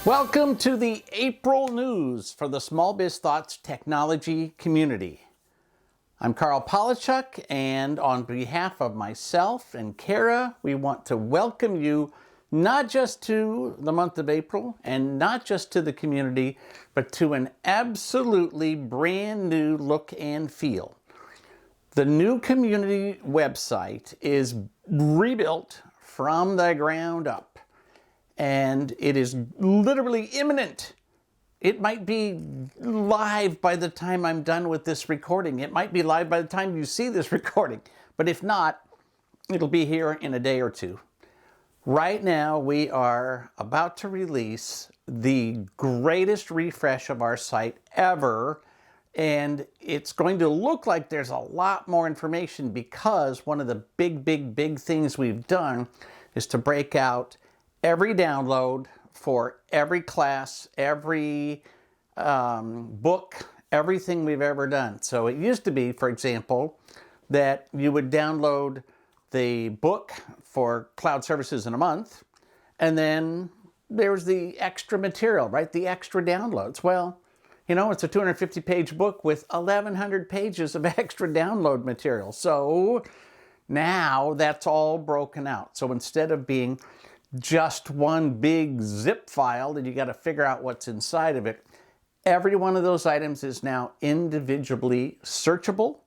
Welcome to the April news for the Small Biz Thoughts technology community. I'm Carl Polachuk, and on behalf of myself and Kara, we want to welcome you not just to the month of April and not just to the community, but to an absolutely brand new look and feel. The new community website is rebuilt from the ground up, and it is literally imminent. It might be live by the time I'm done with this recording. It might be live by the time you see this recording, but if not, it'll be here in a day or two. Right now, we are about to release the greatest refresh of our site ever, and it's going to look like there's a lot more information because one of the big things we've done is to break out every download for every class, every book, everything we've ever done. So it used to be, for example, that you would download the book for cloud services in a month, and then there was the extra material, right? The extra downloads. Well, you know, it's a 250-page book with 1,100 pages of extra download material. So now that's all broken out. So instead of being just one big zip file that you got to figure out what's inside of it, every one of those items is now individually searchable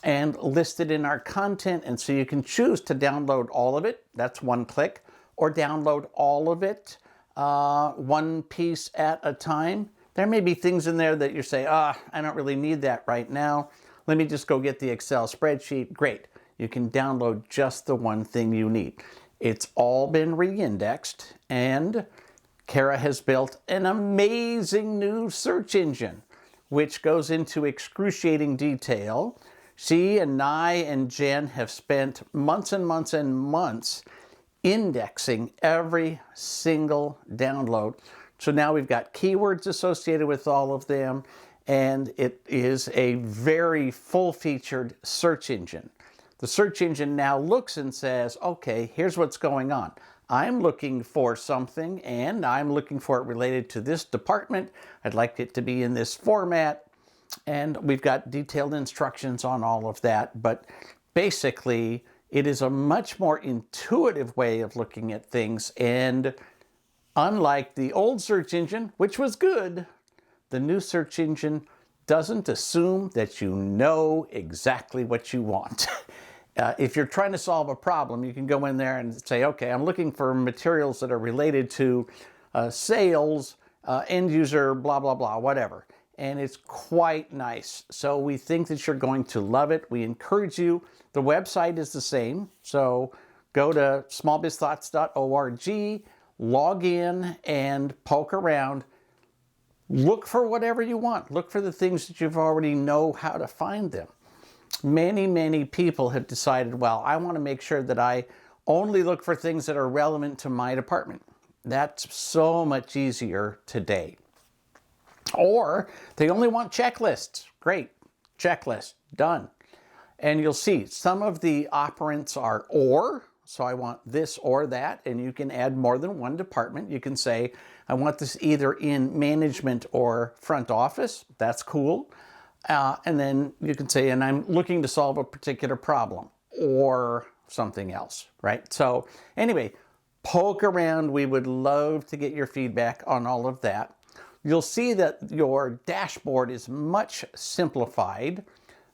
and listed in our content. And so you can choose to download all of it. That's one click, or download all of it one piece at a time. There may be things in there that you say, I don't really need that right now. Let me just go get the Excel spreadsheet. Great. You can download just the one thing you need. It's all been re-indexed, and Kara has built an amazing new search engine, which goes into excruciating detail. She and I and Jen have spent months and months and months indexing every single download. So now we've got keywords associated with all of them, and it is a very full-featured search engine. The search engine now looks and says, okay, here's what's going on. I'm looking for something, and I'm looking for it related to this department. I'd like it to be in this format. And we've got detailed instructions on all of that. But basically, it is a much more intuitive way of looking at things. And unlike the old search engine, which was good, the new search engine doesn't assume that you know exactly what you want. If you're trying to solve a problem, you can go in there and say, okay, I'm looking for materials that are related to sales, end user, blah, blah, blah, whatever. And it's quite nice. So we think that you're going to love it. We encourage you. The website is the same. So go to smallbizthoughts.org, log in and poke around. Look for whatever you want. Look for the things that you've already know how to find them. Many people have decided, well, I want to make sure that I only look for things that are relevant to my department. That's so much easier today. Or they only want checklists. Great. Checklist. Done. And you'll see some of the operands are or. So I want this or that. And you can add more than one department. You can say, I want this either in management or front office. That's cool. And then you can say, and I'm looking to solve a particular problem or something else, right? So anyway, poke around. We would love to get your feedback on all of that. You'll see that your dashboard is much simplified.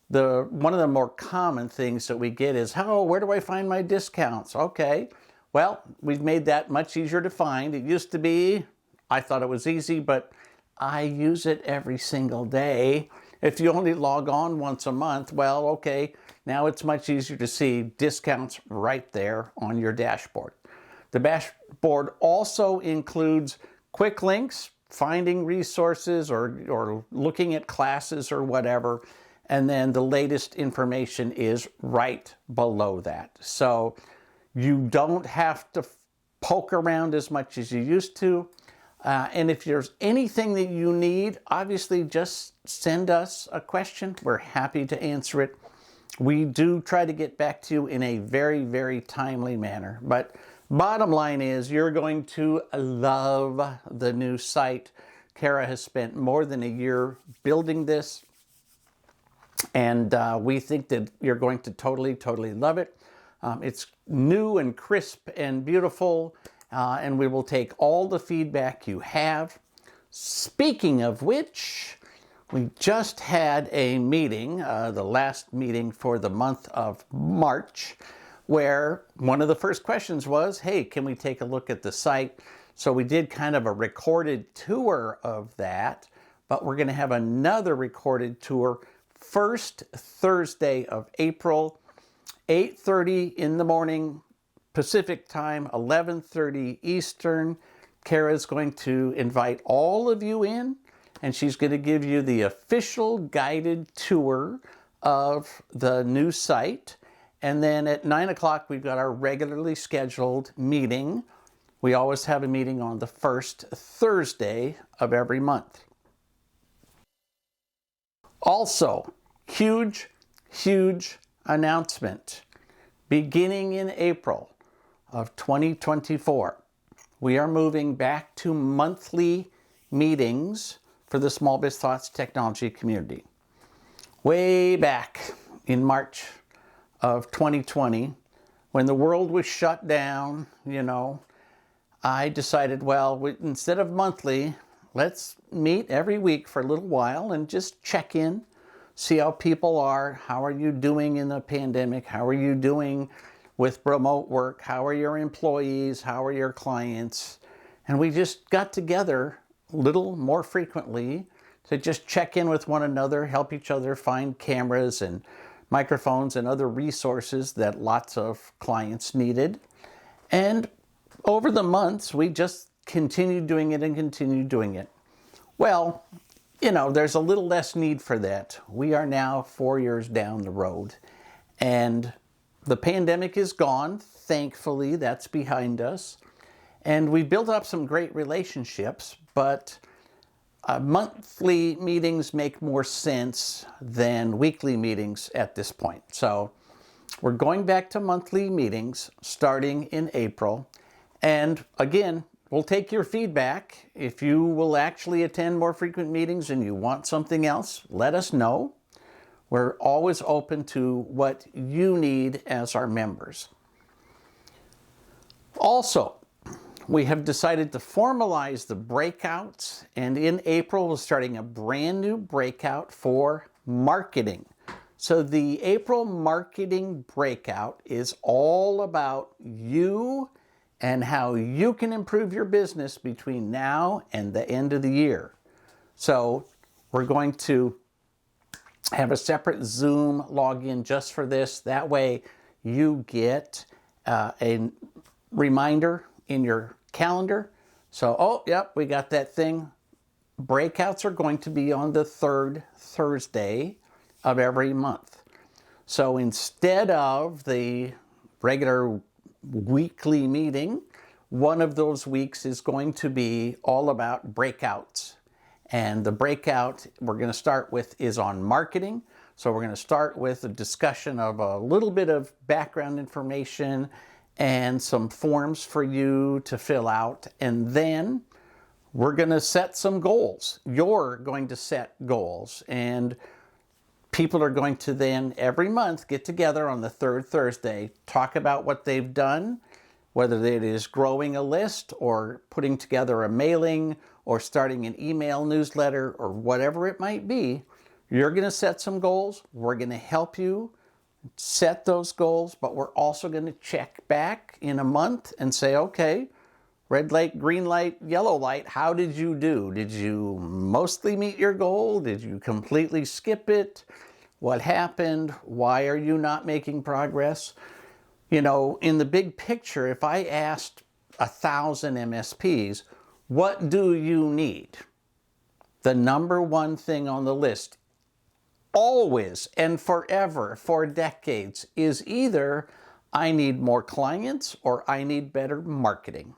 One of the more common things that we get is, where do I find my discounts? Okay, well, we've made that much easier to find. It used to be, I thought it was easy, but I use it every single day. If you only log on once a month, well, okay, now it's much easier to see discounts right there on your dashboard. The dashboard also includes quick links, finding resources or looking at classes or whatever, and then the latest information is right below that. So you don't have to poke around as much as you used to. And if there's anything that you need, obviously just send us a question. We're happy to answer it. We do try to get back to you in a very timely manner. But Bottom line is you're going to love the new site. Kara has spent more than a year building this, and we think that you're going to totally love it. It's new and crisp and beautiful, and we will take all the feedback you have. Speaking of which, we just had a meeting, the last meeting for the month of March, where one of the first questions was, hey, can we take a look at the site? So we did kind of a recorded tour of that, but we're going to have another recorded tour first Thursday of April, 8:30 in the morning Pacific time, 11:30 Eastern. Kara's going to invite all of you in, and she's going to give you the official guided tour of the new site. And then at 9 o'clock, we've got our regularly scheduled meeting. We always have a meeting on the first Thursday of every month. Also, huge announcement. Beginning in April of 2024, we are moving back to monthly meetings for the Small Biz Thoughts technology community. Way back in March of 2020, when the world was shut down, I decided, well, instead of monthly, let's meet every week for a little while and just check in, see how people are. How are you doing in the pandemic? How are you doing with remote work? How are your employees? How are your clients? And we just got together a little more frequently to just check in with one another, help each other find cameras and microphones and other resources that lots of clients needed. And over the months, we just continued doing it and continued doing it. Well, there's a little less need for that. We are now 4 years down the road, and the pandemic is gone. Thankfully, that's behind us. And we built up some great relationships, but monthly meetings make more sense than weekly meetings at this point. So we're going back to monthly meetings starting in April. And again, we'll take your feedback. If you will actually attend more frequent meetings and you want something else, let us know. We're always open to what you need as our members. Also, we have decided to formalize the breakouts, and in April we're starting a brand new breakout for marketing. So the April marketing breakout is all about you and how you can improve your business between now and the end of the year. So we're going to have a separate Zoom login just for this. That way you get a reminder in your calendar. So, oh, yep, we got that thing. Breakouts are going to be on the third Thursday of every month. So instead of the regular weekly meeting, one of those weeks is going to be all about breakouts. And the breakout we're going to start with is on marketing. So we're going to start with a discussion of a little bit of background information and some forms for you to fill out. And then we're going to set some goals. You're going to set goals. And people are going to then every month get together on the third Thursday, talk about what they've done, whether it is growing a list or putting together a mailing or starting an email newsletter or whatever it might be. You're going to set some goals. We're going to help you set those goals, but we're also going to check back in a month and say, okay, red light, green light, yellow light, how did you do? Did you mostly meet your goal? Did you completely skip it? What happened? Why are you not making progress? In the big picture, if I asked 1,000 MSPs, what do you need? The number one thing on the list, always and forever, for decades, is either I need more clients or I need better marketing.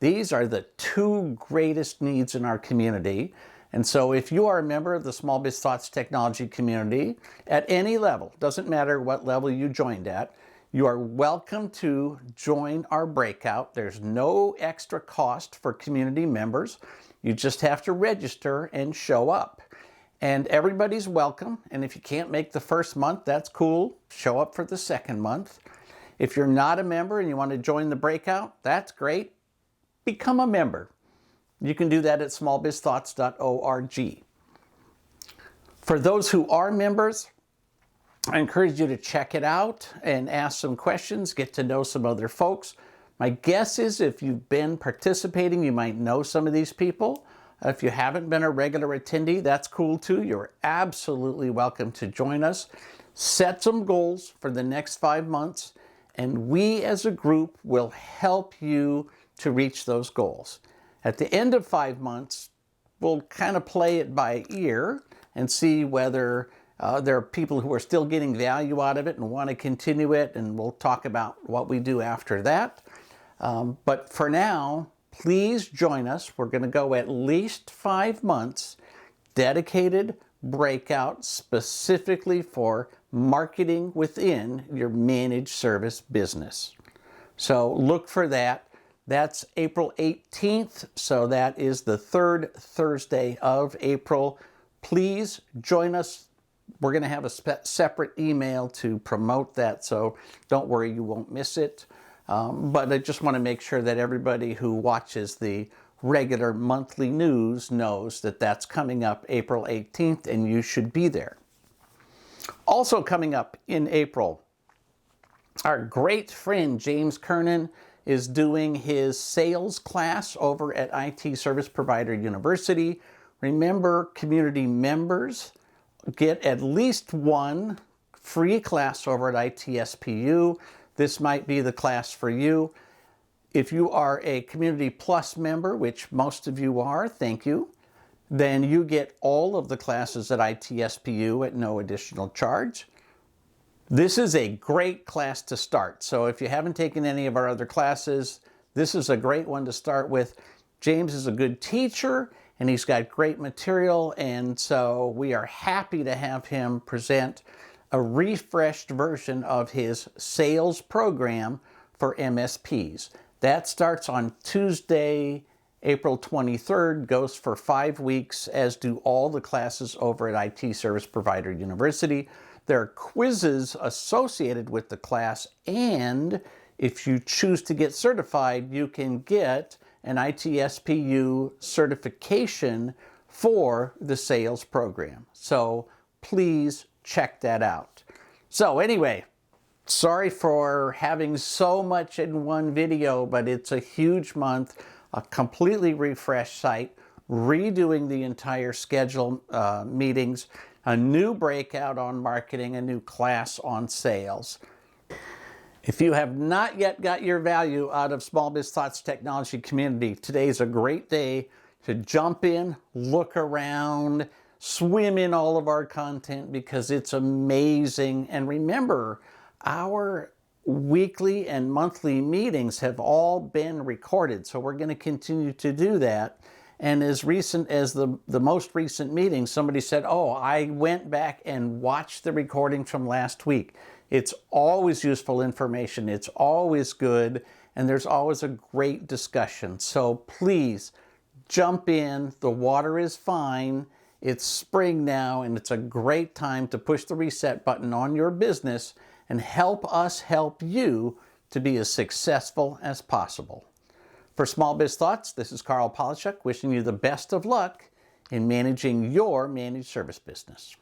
These are the two greatest needs in our community. And so if you are a member of the Small Biz Thoughts technology community at any level, doesn't matter what level you joined at, You are welcome to join our breakout. There's no extra cost for community members. You just have to register and show up. And everybody's welcome. And if you can't make the first month, that's cool. Show up for the second month. If you're not a member and you want to join the breakout, that's great. Become a member. You can do that at smallbizthoughts.org. For those who are members, I encourage you to check it out and ask some questions, get to know some other folks. My guess is if you've been participating, you might know some of these people. If you haven't been a regular attendee, that's cool too. You're absolutely welcome to join us. Set some goals for the next 5 months, and we as a group will help you to reach those goals. At the end of 5 months, we'll kind of play it by ear and see whether there are people who are still getting value out of it and want to continue it, and we'll talk about what we do after that. But for now, please join us. We're going to go at least 5 months, dedicated breakout specifically for marketing within your managed service business. So look for that. That's April 18th, so that is the third Thursday of April. Please join us. We're going to have a separate email to promote that, so don't worry, you won't miss it. But I just want to make sure that everybody who watches the regular monthly news knows that that's coming up April 18th, and you should be there. Also coming up in April, our great friend James Kernan is doing his sales class over at IT Service Provider University. Remember, community members get at least one free class over at ITSPU. This might be the class for you. If you are a Community Plus member, which most of you are, thank you, then you get all of the classes at ITSPU at no additional charge. This is a great class to start. So if you haven't taken any of our other classes, this is a great one to start with. James is a good teacher, and he's got great material, and so we are happy to have him present a refreshed version of his sales program for MSPs. That starts on Tuesday, April 23rd, goes for 5 weeks, as do all the classes over at IT Service Provider University. There are quizzes associated with the class, and if you choose to get certified, you can get an ITSPU certification for the sales program. So please check that out. So anyway, sorry for having so much in one video, but it's a huge month, a completely refreshed site, redoing the entire schedule meetings, a new breakout on marketing, a new class on sales. If you have not yet got your value out of Small Biz Thoughts Technology Community, today is a great day to jump in, look around, swim in all of our content because it's amazing. And remember, our weekly and monthly meetings have all been recorded, so we're going to continue to do that. And as recent as the most recent meeting, somebody said, oh, I went back and watched the recording from last week. It's always useful information. It's always good. And there's always a great discussion. So please jump in. The water is fine. It's spring now, and it's a great time to push the reset button on your business and help us help you to be as successful as possible. For Small Biz Thoughts, this is Carl Polachuk wishing you the best of luck in managing your managed service business.